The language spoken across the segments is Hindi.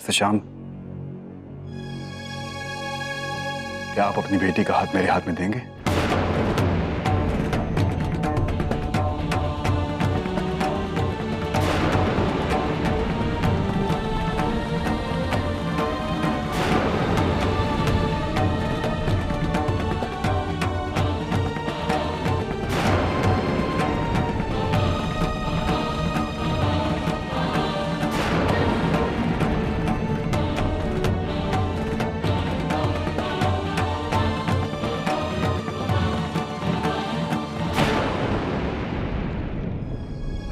शाम, क्या आप अपनी बेटी का हाथ मेरे हाथ में देंगे?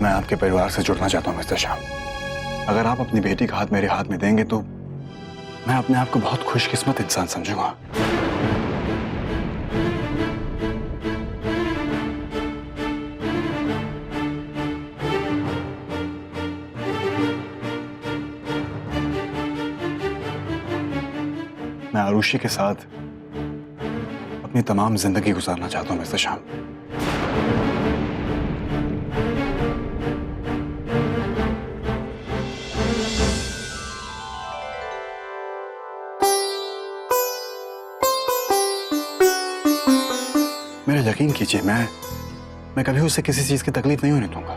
मैं आपके परिवार से जुड़ना चाहता हूं मिस्टर श्याम। अगर आप अपनी बेटी का हाथ मेरे हाथ में देंगे तो मैं अपने आप को बहुत खुशकिस्मत इंसान समझूंगा। मैं आरुषि के साथ अपनी तमाम जिंदगी गुजारना चाहता हूं मिस्टर श्याम। मेरा यकीन कीजिए, मैं कभी उसे किसी चीज की तकलीफ नहीं होने दूंगा।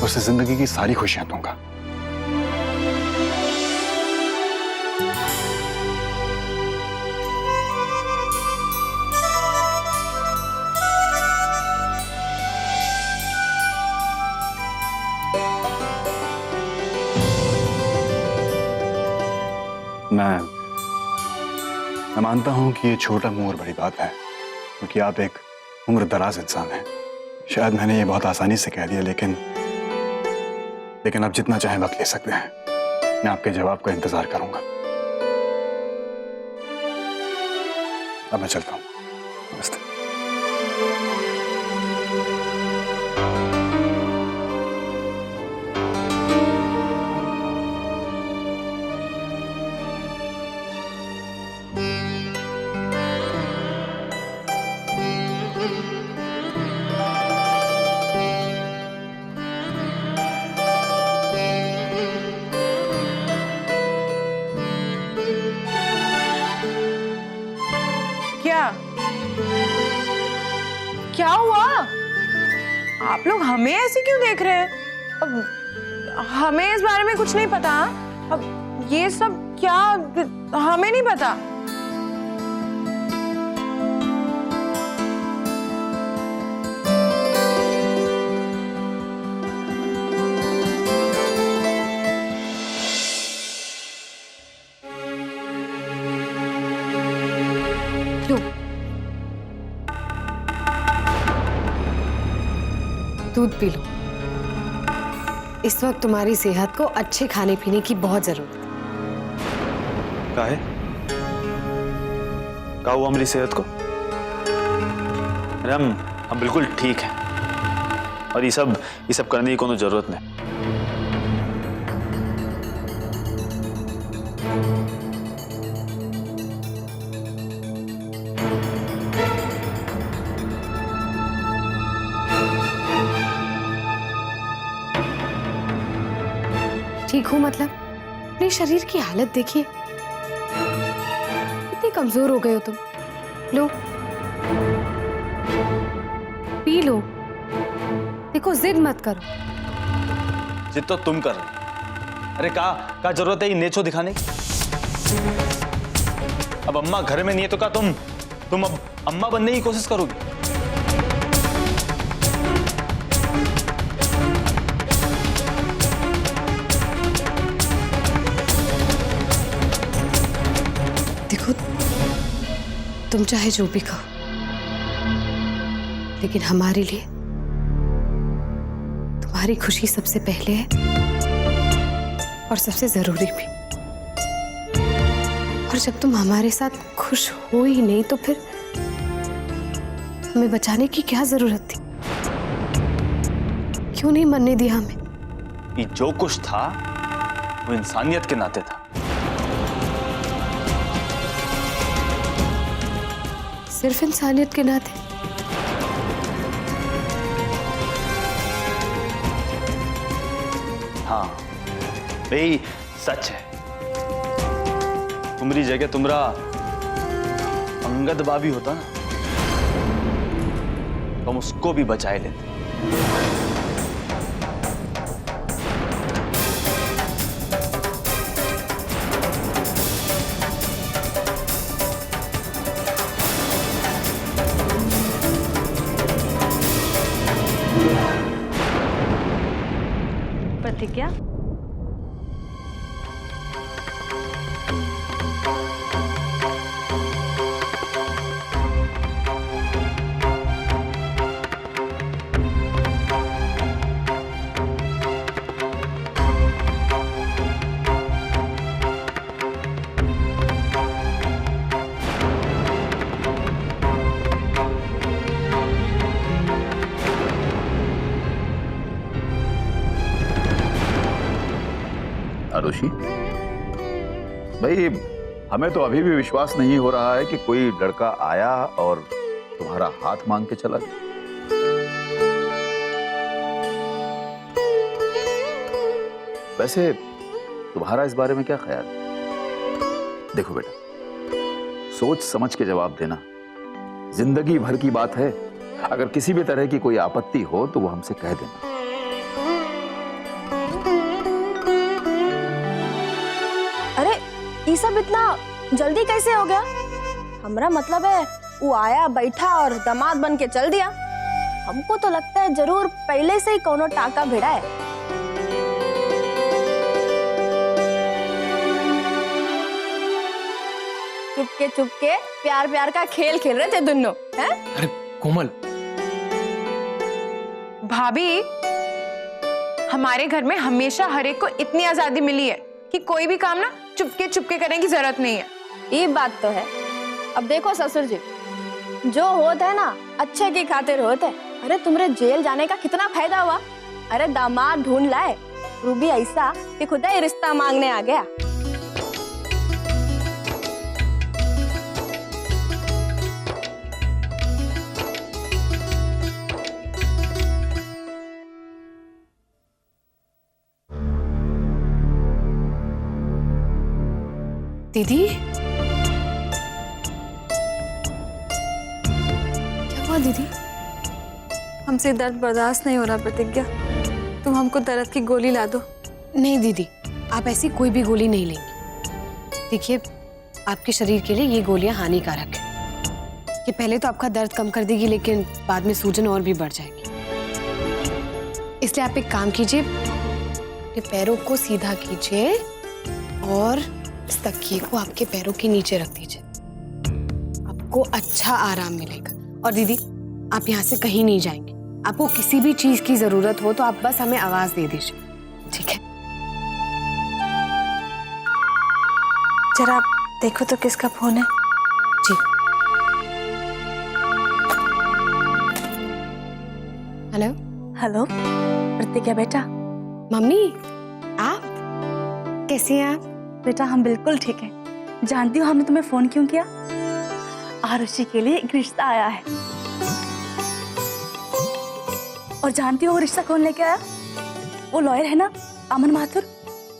उसे जिंदगी की सारी खुशियां दूंगा। मैं मानता हूं कि ये छोटा मुंह और बड़ी बात है, क्योंकि आप एक उम्र दराज इंसान हैं। शायद मैंने ये बहुत आसानी से कह दिया, लेकिन आप जितना चाहें वक्त ले सकते हैं। मैं आपके जवाब का इंतजार करूंगा। अब मैं चलता हूं। नमस्ते। क्या हुआ? आप लोग हमें ऐसे क्यों देख रहे हैं? अब हमें इस बारे में कुछ नहीं पता। अब ये सब क्या, हमें नहीं पता। दूध पी लो। इस वक्त तुम्हारी सेहत को अच्छे खाने पीने की बहुत जरूरत है। काहे? का हुआ हमारी सेहत को? अरे हम बिल्कुल ठीक हैं और ये सब करने की कोनो जरूरत नहीं। ठीक हूँ मतलब? अपने शरीर की हालत देखिए, इतने कमजोर हो गए हो तुम। लो पी लो। देखो जिद मत करो। जिद तो तुम कर रहे। अरे का जरूरत है ये नेचो दिखाने की? अब अम्मा घर में नहीं है तो क्या तुम अब अम्मा बनने की कोशिश करोगी? तुम चाहे जो भी कहो, लेकिन हमारे लिए तुम्हारी खुशी सबसे पहले है और सबसे जरूरी भी। और जब तुम हमारे साथ खुश हो ही नहीं तो फिर हमें बचाने की क्या जरूरत थी? क्यों नहीं मरने दिया हमें? ये जो कुछ था वो इंसानियत के नाते था। सिर्फ इंसानियत के नाते? हाँ भाई, सच है। तुम्हारी जगह तुम्हारा अंगद बाबी होता ना, तो हम उसको भी बचाए लेते। प्रतिज्ञा, आरुषि, भाई हमें तो अभी भी विश्वास नहीं हो रहा है कि कोई लड़का आया और तुम्हारा हाथ मांग के चला गया। वैसे तुम्हारा इस बारे में क्या ख्याल है? देखो बेटा, सोच समझ के जवाब देना, जिंदगी भर की बात है। अगर किसी भी तरह की कोई आपत्ति हो तो वो हमसे कह देना। अरे ये सब इतना जल्दी कैसे हो गया? हमारा मतलब है वो आया, बैठा और दामाद बन के चल दिया। हमको तो लगता है जरूर पहले से ही कोनो टाका भिड़ा है। चुपके चुपके प्यार प्यार का खेल खेल रहे थे दोनों, हैं? अरे कोमल, भाभी, हमारे घर में हमेशा हर एक को इतनी आजादी मिली है कि कोई भी काम ना चुपके चुपके करने की जरूरत नहीं है। ये बात तो है। अब देखो ससुर जी, जो होता है ना अच्छे की खातिर होता है। अरे तुम्हारे जेल जाने का कितना फायदा हुआ? अरे दामाद ढूंढ लाए, रूबी ऐसा कि खुदा ही रिश्ता मांगने आ गया। दीदी, क्या हुआ दीदी? हमसे दर्द बर्दाश्त नहीं हो रहा प्रतिज्ञा, तुम हमको दर्द की गोली ला दो। नहीं दीदी, आप ऐसी कोई भी गोली नहीं लेंगी। देखिए, आपके शरीर के लिए ये गोलियां हानिकारक है। ये पहले तो आपका दर्द कम कर देगी, लेकिन बाद में सूजन और भी बढ़ जाएगी। इसलिए आप एक काम कीजिए, अपने पैरों को सीधा कीजिए और इस तकिए को आपके पैरों के नीचे रख दीजिए। आपको अच्छा आराम मिलेगा। और दीदी, आप यहाँ से कहीं नहीं जाएंगे। आपको किसी भी चीज की जरूरत हो तो आप बस हमें आवाज दे दीजिए, ठीक है? जरा देखो तो किसका फोन है। जी। हेलो। हेलो प्रतिज्ञा बेटा। मम्मी, आप कैसी हैं आप? बेटा हम बिल्कुल ठीक हैं। जानती हो हमने तुम्हें फोन क्यों किया? आरुषि के लिए एक रिश्ता आया है। और जानती हो वो रिश्ता कौन लेके आया? वो लॉयर है ना, अमन माथुर,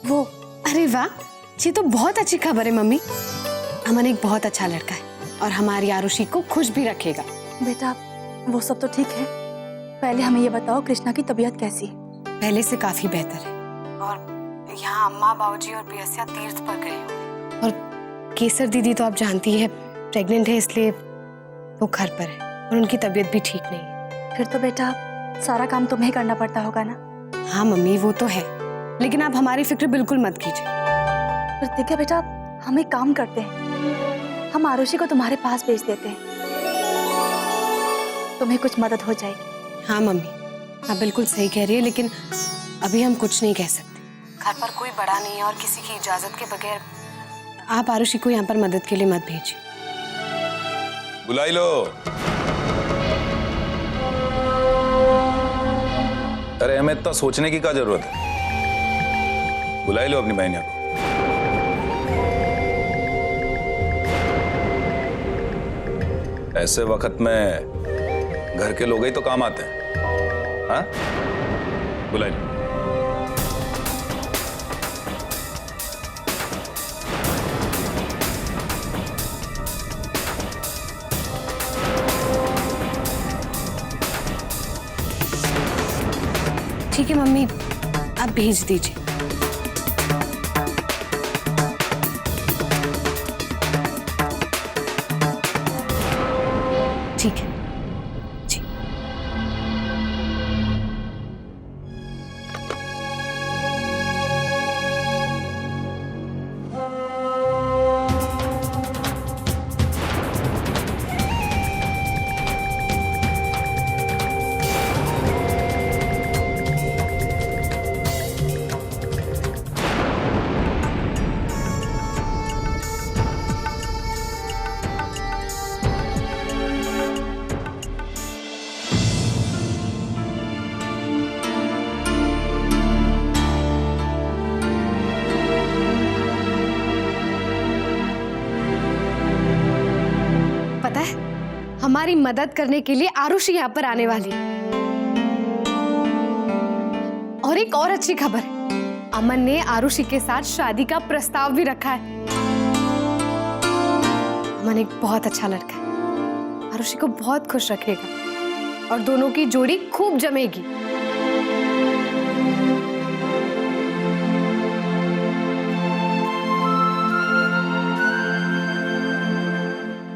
वो। अरे वाह, ये तो बहुत अच्छी खबर है मम्मी। अमन एक बहुत अच्छा लड़का है और हमारी आरुषि को खुश भी रखेगा। बेटा वो सब तो ठीक है, पहले हमें ये बताओ कृष्णा की तबीयत कैसी है? पहले से काफी बेहतर है। और यहाँ अम्मा, बाबूजी और पियसिया तीर्थ पर गए हुए। और केसर दीदी तो आप जानती है प्रेग्नेंट है, इसलिए वो घर पर है और उनकी तबीयत भी ठीक नहीं है। फिर तो बेटा सारा काम तुम्हें करना पड़ता होगा ना? हाँ मम्मी, वो तो है, लेकिन आप हमारी फिक्र बिल्कुल मत कीजिए। प्रतिज्ञा बेटा, हम एक काम करते हैं, हम आरुषि को तुम्हारे पास भेज देते हैं, तुम्हें कुछ मदद हो जाएगी। हाँ मम्मी, आप बिल्कुल सही कह रही है, लेकिन अभी हम कुछ नहीं कह सकते। घर पर कोई बड़ा नहीं है और किसी की इजाजत के बगैर आप आरुषि को यहाँ पर मदद के लिए मत भेजिए। बुलाई लो। अरे हमें इतना सोचने की क्या जरूरत है? बुलाई लो अपनी बहनिया को। ऐसे वक्त में घर के लोग ही तो काम आते हैं। हाँ, बुलाई लो। मम्मी आप भेज दीजिए। ठीक है जी। पता है हमारी मदद करने के लिए आरुषि यहाँ पर आने वाली है। और एक और अच्छी खबर है, अमन ने आरुषि के साथ शादी का प्रस्ताव भी रखा है। अमन एक बहुत अच्छा लड़का है, आरुषि को बहुत खुश रखेगा और दोनों की जोड़ी खूब जमेगी।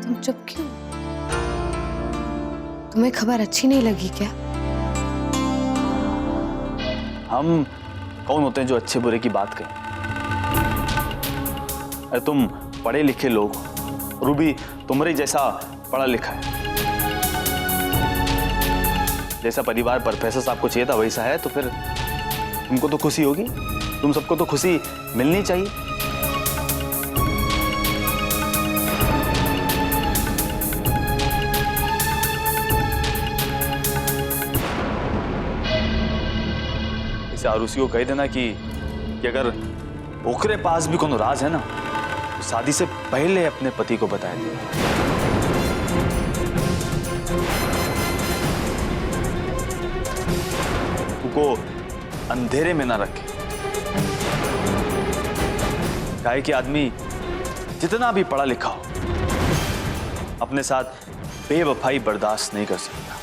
तुम चुप क्यों? तुम्हें खबर अच्छी नहीं लगी क्या? हम कौन होते हैं जो अच्छे बुरे की बात करें? अरे तुम पढ़े लिखे लोग हो, रूबी तुम्हारे जैसा पढ़ा लिखा है, जैसा परिवार प्रोफेसर साहब को चाहिए था वैसा है, तो फिर तुमको तो खुशी होगी, तुम सबको तो खुशी मिलनी चाहिए। इसे आरुषि को कह देना कि अगर ओकरे पास भी कोनो राज है ना तो शादी से पहले अपने पति को बताए दे। उनको अंधेरे में ना रखे। काहे कि आदमी जितना भी पढ़ा लिखा हो अपने साथ बेवफाई बर्दाश्त नहीं कर सकता।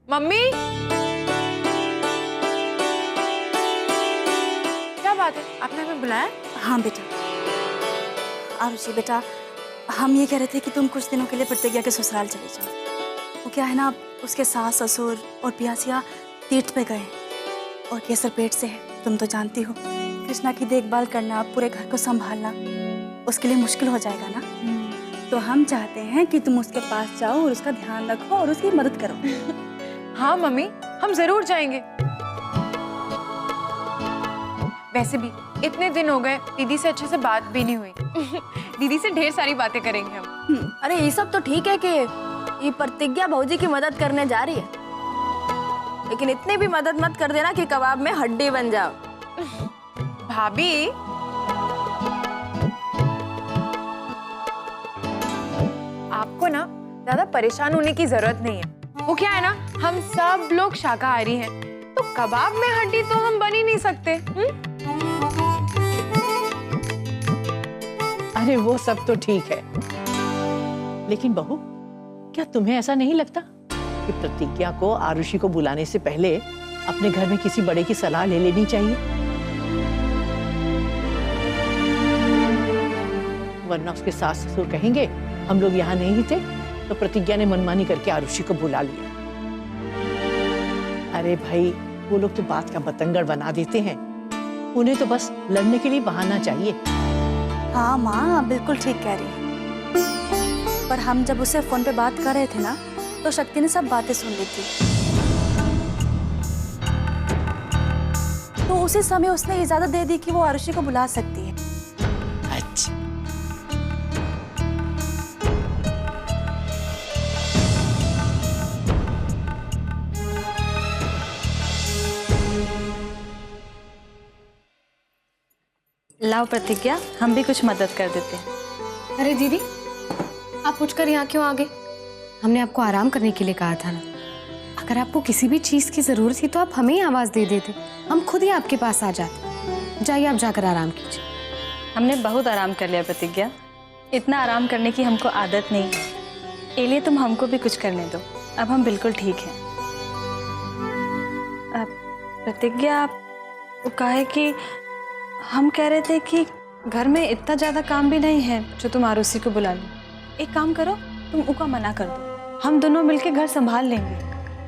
मम्मी, क्या बात है, आपने हमें बुलाया? हाँ बेटा। आरुषि बेटा, हम ये कह रहे थे कि तुम कुछ दिनों के लिए प्रतिज्ञा के ससुराल चले जाओ। वो क्या है ना, उसके सास ससुर और पियासिया तीर्थ पे गए और केसर पेट से है, तुम तो जानती हो। कृष्णा की देखभाल करना, पूरे घर को संभालना उसके लिए मुश्किल हो जाएगा ना। तो हम चाहते हैं कि तुम उसके पास जाओ और उसका ध्यान रखो और उसकी मदद करो। हाँ मम्मी, हम जरूर जाएंगे। वैसे भी इतने दिन हो गए, दीदी से अच्छे से बात भी नहीं हुई। दीदी से ढेर सारी बातें करेंगे हम। अरे ये सब तो ठीक है कि ये प्रतिज्ञा भौजी की मदद करने जा रही है, लेकिन इतनी भी मदद मत कर देना कि कबाब में हड्डी बन जाओ। भाभी, आपको ना ज्यादा परेशान होने की जरूरत नहीं है। वो क्या है ना, हम सब लोग शाकाहारी हैं, तो कबाब में हड्डी तो हम बन ही नहीं सकते। अरे वो सब तो ठीक है, लेकिन बहू, क्या तुम्हें ऐसा नहीं लगता कि प्रतिज्ञा को आरुषि को बुलाने से पहले अपने घर में किसी बड़े की सलाह ले लेनी चाहिए? वरना उसके सास ससुर कहेंगे हम लोग यहाँ नहीं थे, तो प्रतिज्ञा ने मनमानी करके आरुषि को बुला लिया। अरे भाई, वो लोग तो बात का बतंगड़ बना देते हैं, उन्हें तो बस लड़ने के लिए बहाना चाहिए। हाँ माँ, बिल्कुल ठीक कह रही है। पर हम जब उससे फोन पे बात कर रहे थे ना, तो शक्ति ने सब बातें सुन ली थी। तो उसी समय उसने इजाजत दे दी कि वो आरुषि को बुला सकती है। अच्छा, लाओ प्रतिज्ञा, हम भी कुछ मदद कर देते हैं। अरे दीदी, आप उठकर यहाँ क्यों आ गए? हमने आपको आराम करने के लिए कहा था ना। अगर आपको किसी भी चीज की जरूरत थी तो आप हमें ही आवाज दे देते, हम खुद ही आपके पास आ जाते। जाइए आप जाकर आराम कीजिए। हमने बहुत आराम कर लिया प्रतिज्ञा, इतना आराम करने की हमको आदत नहीं है। ये लिए तुम हमको भी कुछ करने दो, अब हम बिल्कुल ठीक हैं। प्रतिज्ञा, वो कहे कि हम कह रहे थे कि घर में इतना ज्यादा काम भी नहीं है जो तुम आरुषि को बुला लो। एक काम करो, तुम उका मना कर दो, हम दोनों मिलके घर संभाल लेंगे।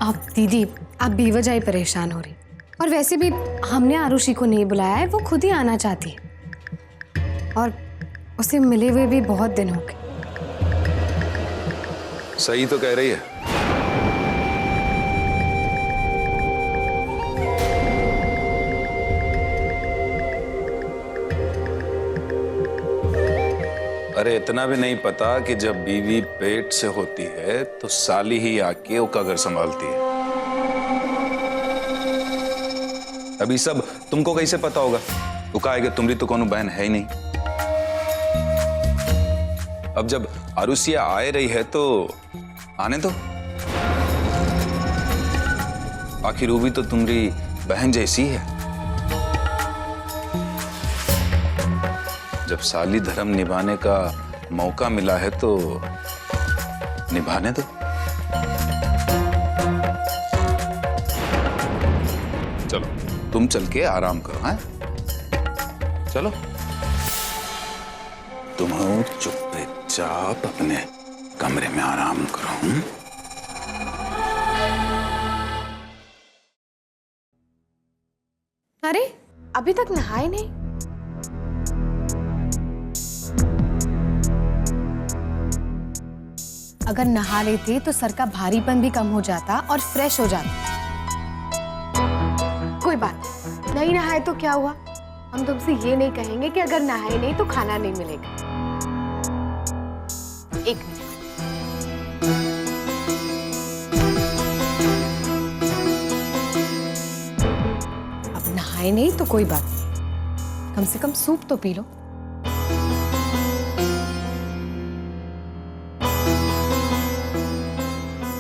आप दीदी, आप बेवजह ही परेशान हो रही, और वैसे भी हमने आरुषि को नहीं बुलाया है, वो खुद ही आना चाहती है और उसे मिले हुए भी बहुत दिन हो गए। सही तो कह रही है। अरे इतना भी नहीं पता कि जब बीवी पेट से होती है तो साली ही आके उसका घर संभालती है। अभी सब तुमको कैसे पता होगा? वो कहेगा तुम्हारी तो कोनो बहन है ही नहीं। अब जब आरुषिया आए रही है तो आने दो, आखिर वो भी तो तुम्हारी बहन जैसी है। जब साली धर्म निभाने का मौका मिला है तो निभाने दो। चलो तुम चल के आराम करो। हैं, चलो तुम चुपचाप अपने कमरे में आराम करो। अरे अभी तक नहाए नहीं? अगर नहा लेते तो सर का भारीपन भी कम हो जाता और फ्रेश हो जाता। कोई बात नहीं, नहाए तो क्या हुआ? हम तुमसे ये नहीं कहेंगे कि अगर नहाए नहीं तो खाना नहीं मिलेगा। एक मिनट, अब नहाए नहीं तो कोई बात नहीं, कम से कम सूप तो पी लो।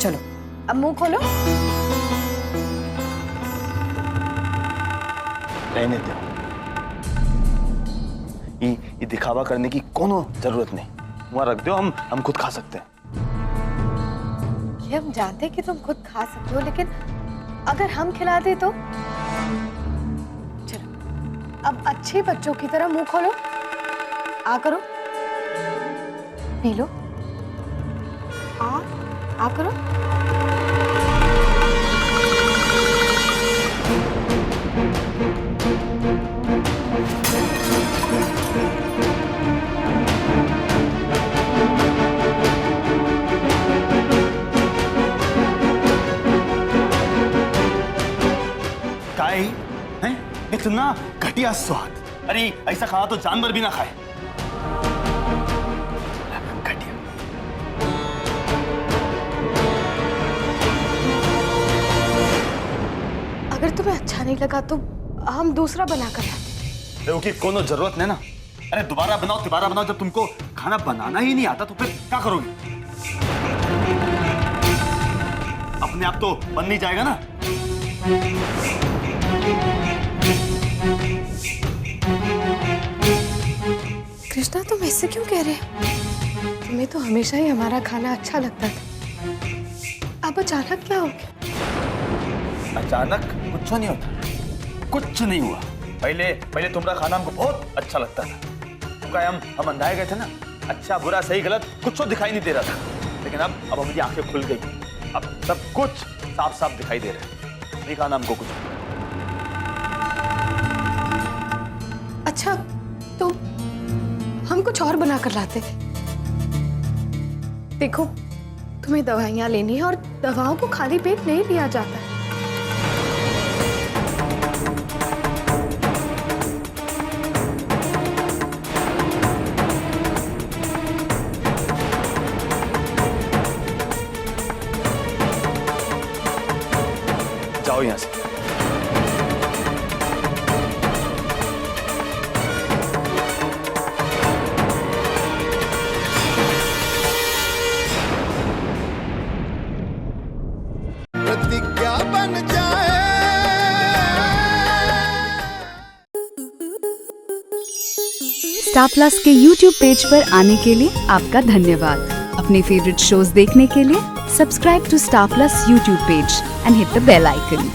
चलो अब मुंह खोलो। रहने दो, ये दिखावा करने की कोनो जरूरत नहीं। वहां रख दो, हम खुद खा सकते हैं। ये हम जानते हैं कि तुम खुद खा सकते हो, लेकिन अगर हम खिलाते तो? चलो अब अच्छे बच्चों की तरह मुंह खोलो, आ करो, पी लो, आ करो। काई हैं? इतना घटिया स्वाद। अरे ऐसा खाना तो जानवर भी ना खाए। घटिया। अगर तुम्हें अच्छा नहीं लगा तो हम दूसरा बना कर लाते। क्योंकि कोनो जरूरत नहीं ना। अरे दोबारा बनाओ, तिबारा बनाओ, जब तुमको खाना बनाना ही नहीं आता तो फिर क्या करोगे? अपने आप तो बन नहीं जाएगा ना। कृष्णा, तुम ऐसे क्यों कह रहे हो? तुम्हें तो हमेशा ही हमारा खाना अच्छा लगता था, अब अचानक क्या हो गया? अचानक कुछ नहीं होता, कुछ नहीं हुआ। पहले तुम्हारा खाना हमको बहुत अच्छा लगता था। हम अंधाए गए थे ना, अच्छा बुरा सही गलत कुछ तो दिखाई नहीं दे रहा था। लेकिन अब हमारी आंखें खुल गई, अब सब कुछ साफ साफ दिखाई दे रहा है। नहीं खाना हमको कुछ। अच्छा तो हम कुछ और बना कर लाते। देखो तुम्हें दवाइयाँ लेनी है और दवाओं को खाली पेट नहीं लिया जाता है। जाओ यहाँ से। प्रतिज्ञा बन जाए। स्टार प्लस के YouTube पेज पर आने के लिए आपका धन्यवाद। अपने फेवरेट शोज देखने के लिए subscribe to Star Plus YouTube page and hit the bell icon.